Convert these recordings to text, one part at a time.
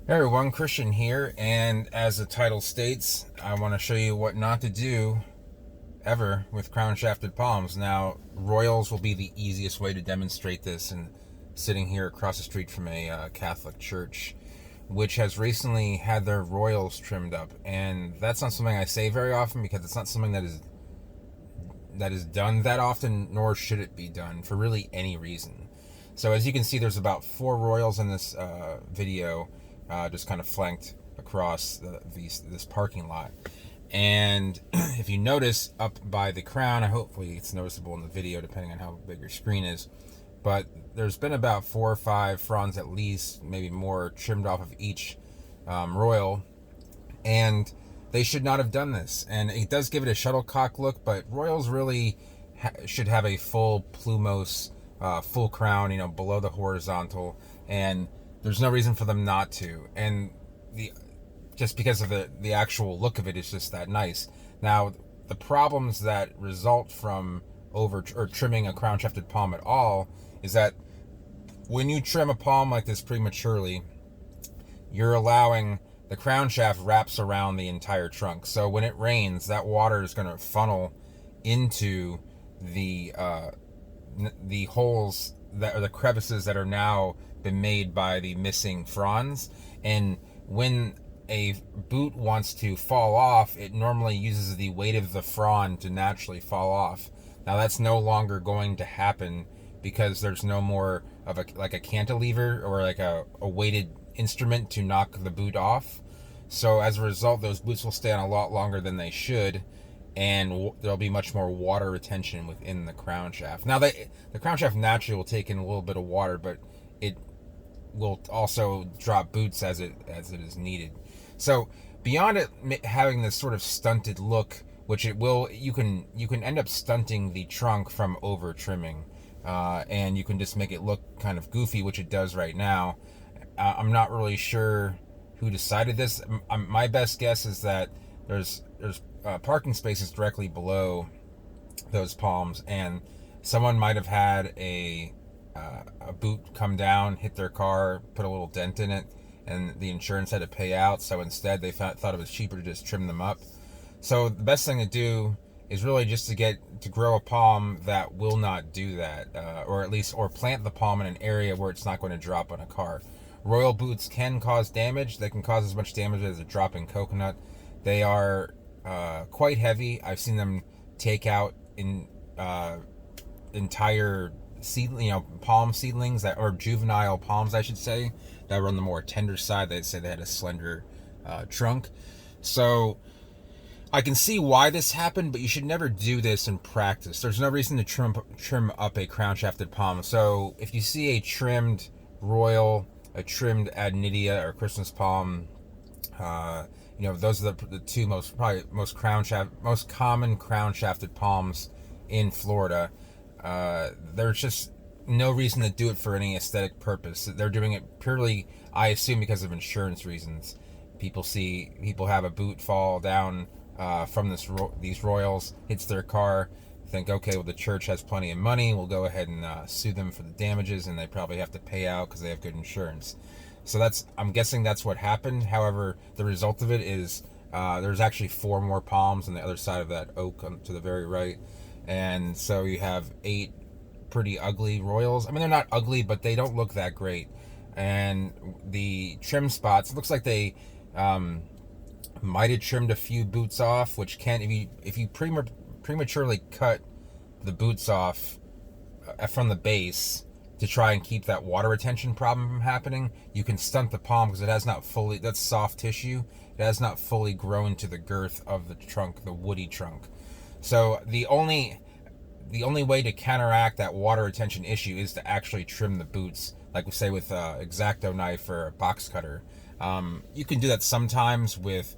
Hey everyone, Christian here, and as the title states, I want to show you what not to do ever with crown shafted palms. Now, royals will be the easiest way to demonstrate this, and sitting here across the street from a Catholic church, which has recently had their royals trimmed up, and that's not something I say very often because it's not something that is done that often, nor should it be done for really any reason. So as you can see, there's about 4 royals in this video, just kind of flanked across this parking lot. And if you notice up by the crown, hopefully it's noticeable in the video depending on how big your screen is, but there's been about 4 or 5 fronds at least, maybe more, trimmed off of each royal, and they should not have done this. And it does give it a shuttlecock look, but royals really should have a full plumose, full crown, below the horizontal, and there's no reason for them not to. And the just because of the actual look of it is just that nice. Now, the problems that result from over or trimming a crown shafted palm at all is that when you trim a palm like this prematurely, you're allowing the crown shaft wraps around the entire trunk. So when it rains, that water is going to funnel into the holes that are the crevices that are now been made by the missing fronds. And when a boot wants to fall off, it normally uses the weight of the frond to naturally fall off. Now that's no longer going to happen because there's no more of a cantilever or like a weighted instrument to knock the boot off. So as a result, those boots will stay on a lot longer than they should, and there'll be much more water retention within the crown shaft. Now, the crown shaft naturally will take in a little bit of water, but it will also drop boots as it is needed. So beyond it having this sort of stunted look, which it will, you can end up stunting the trunk from over trimming, and you can just make it look kind of goofy, which it does right now. I'm not really sure who decided this. My best guess is that there's parking spaces directly below those palms, and someone might have had a boot come down, hit their car, put a little dent in it, and the insurance had to pay out. So instead, they thought it was cheaper to just trim them up. So the best thing to do is really just to grow a palm that will not do that, or plant the palm in an area where it's not going to drop on a car. Royal boots can cause damage. They can cause as much damage as a dropping coconut. They are quite heavy. I've seen them take out in entire palm seedlings or juvenile palms, I should say, that were on the more tender side. They'd say they had a slender trunk. So I can see why this happened, but you should never do this in practice. There's no reason to trim up a crown shafted palm. So if you see a trimmed royal, a trimmed adnidia or Christmas palm, those are the two most common crown shafted palms in Florida. There's just no reason to do it for any aesthetic purpose. They're doing it purely, I assume, because of insurance reasons. People have a boot fall down from these royals, hits their car, think, okay, well, the church has plenty of money, we'll go ahead and sue them for the damages, and they probably have to pay out because they have good insurance. So I'm guessing that's what happened. However, the result of it is there's actually 4 more palms on the other side of that oak to the very right, and so you have 8 pretty ugly royals. I mean, they're not ugly, but they don't look that great. And the trim spots, it looks like they might have trimmed a few boots off, which can, if you prematurely cut the boots off from the base to try and keep that water retention problem from happening, you can stunt the palm because it has not fully, that's soft tissue, it has not fully grown to the girth of the trunk, the woody trunk. So the only way to counteract that water retention issue is to actually trim the boots, like we say with X-Acto knife or a box cutter. You can do that sometimes with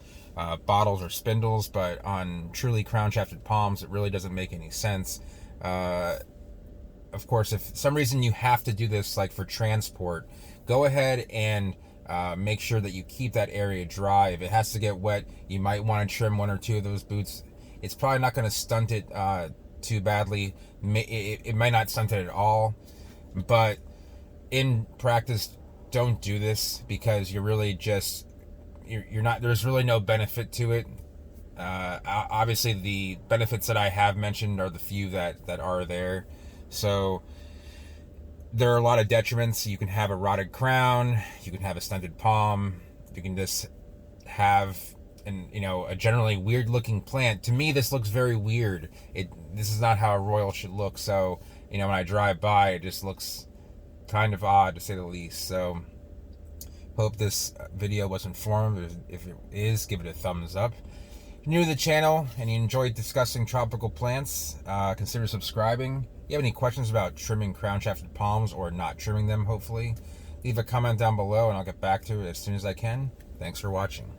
bottles or spindles, but on truly crown shafted palms, it really doesn't make any sense. Of course, if for some reason you have to do this, like for transport, go ahead and make sure that you keep that area dry. If it has to get wet, you might want to trim 1 or 2 of those boots. It's probably not going to stunt it too badly. It might not stunt it at all, but in practice, don't do this, because you're really just, you're not, there's really no benefit to it. Obviously the benefits that I have mentioned are the few that are there. So there are a lot of detriments. You can have a rotted crown, you can have a stunted palm, you can just have a generally weird looking plant. To me, this looks very weird. This is not how a royal should look. So when I drive by, it just looks kind of odd, to say the least. So hope this video was informative. If it is, give it a thumbs up. If you're new to the channel and you enjoy discussing tropical plants, consider subscribing. If you have any questions about trimming crown-shafted palms, or not trimming them, hopefully, leave a comment down below and I'll get back to it as soon as I can. Thanks for watching.